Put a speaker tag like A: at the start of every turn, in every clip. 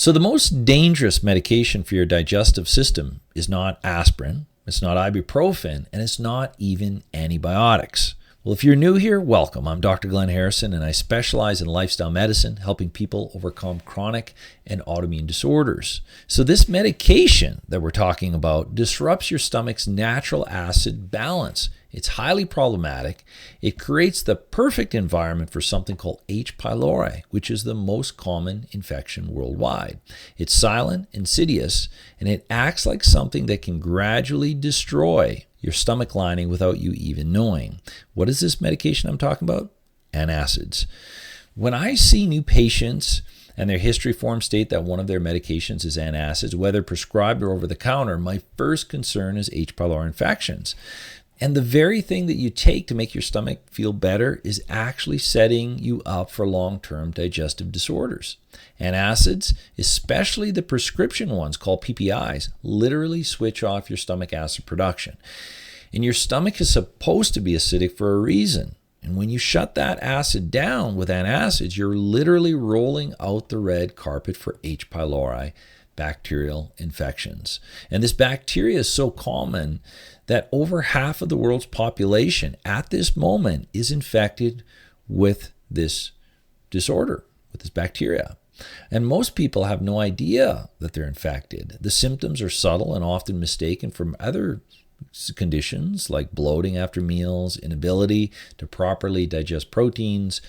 A: So the most dangerous medication for your digestive system is not aspirin, it's not ibuprofen, and it's not even antibiotics. Well, if you're new here, welcome. I'm Dr. Glenn Harrison, and I specialize in lifestyle medicine, helping people overcome chronic and autoimmune disorders. So this medication that we're talking about disrupts your stomach's natural acid balance. It's highly problematic. It creates the perfect environment for something called H. pylori, which is the most common infection worldwide. It's silent, insidious, and it acts like something that can gradually destroy your stomach lining without you even knowing. What is this medication I'm talking about? Antacids. When I see new patients and their history forms state that one of their medications is antacids, whether prescribed or over the counter, my first concern is H. pylori infections. And the very thing that you take to make your stomach feel better is actually setting you up for long-term digestive disorders. Antacids, especially the prescription ones called PPIs, literally switch off your stomach acid production. And your stomach is supposed to be acidic for a reason. And when you shut that acid down with antacids, you're literally rolling out the red carpet for H. pylori bacterial infections. And this bacteria is so common that over half of the world's population at this moment is infected with this disorder, with this bacteria. And most people have no idea that they're infected. The symptoms are subtle and often mistaken from other conditions like bloating after meals, inability to properly digest proteins,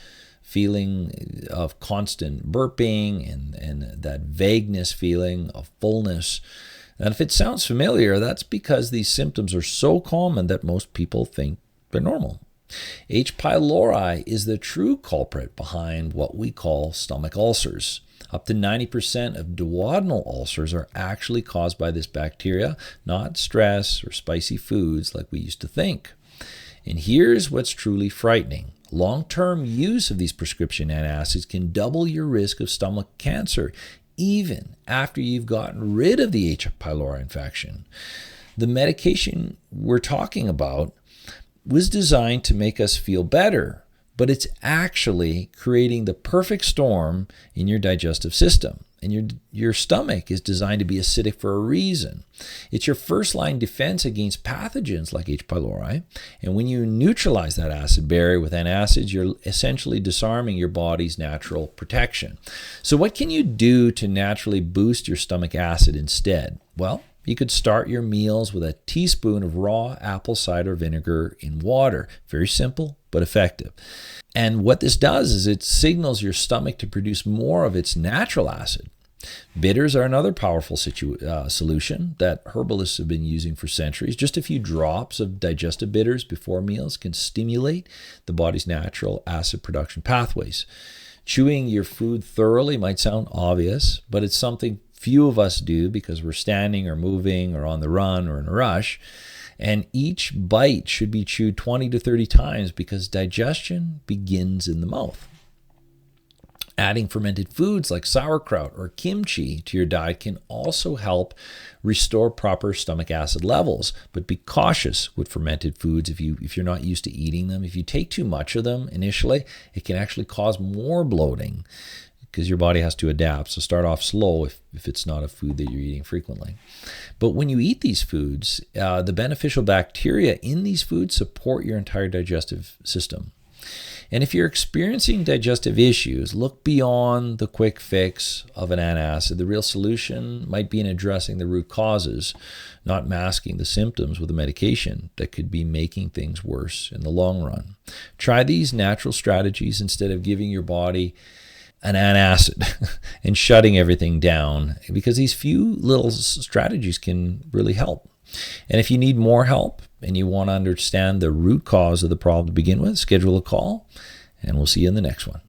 A: feeling of constant burping, and that vagueness feeling of fullness. And if it sounds familiar, that's because these symptoms are so common that most people think they're normal. H. pylori is the true culprit behind what we call stomach ulcers. Up to 90% of duodenal ulcers are actually caused by this bacteria, not stress or spicy foods like we used to think. And here's what's truly frightening. Long-term use of these prescription antacids can double your risk of stomach cancer, even after you've gotten rid of the H. pylori infection. The medication we're talking about was designed to make us feel better, but it's actually creating the perfect storm in your digestive system. And your stomach is designed to be acidic for a reason. It's your first line defense against pathogens like H. pylori. And when you neutralize that acid barrier with antacids, you're essentially disarming your body's natural protection. So what can you do to naturally boost your stomach acid instead? Well, you could start your meals with a teaspoon of raw apple cider vinegar in water. Very simple, but effective. And what this does is it signals your stomach to produce more of its natural acid. Bitters are another powerful solution that herbalists have been using for centuries. Just a few drops of digestive bitters before meals can stimulate the body's natural acid production pathways. Chewing your food thoroughly might sound obvious, but it's something few of us do because we're standing or moving or on the run or in a rush. And each bite should be chewed 20 to 30 times because digestion begins in the mouth. Adding fermented foods like sauerkraut or kimchi to your diet can also help restore proper stomach acid levels. But be cautious with fermented foods if you're not used to eating them. If you take too much of them initially, it can actually cause more bloating because your body has to adapt. So start off slow if it's not a food that you're eating frequently. But when you eat these foods, the beneficial bacteria in these foods support your entire digestive system. And if you're experiencing digestive issues, look beyond the quick fix of an antacid. The real solution might be in addressing the root causes, not masking the symptoms with a medication that could be making things worse in the long run. Try these natural strategies instead of giving your body an antacid and shutting everything down, because these few little strategies can really help. And if you need more help and you want to understand the root cause of the problem to begin with, schedule a call and we'll see you in the next one.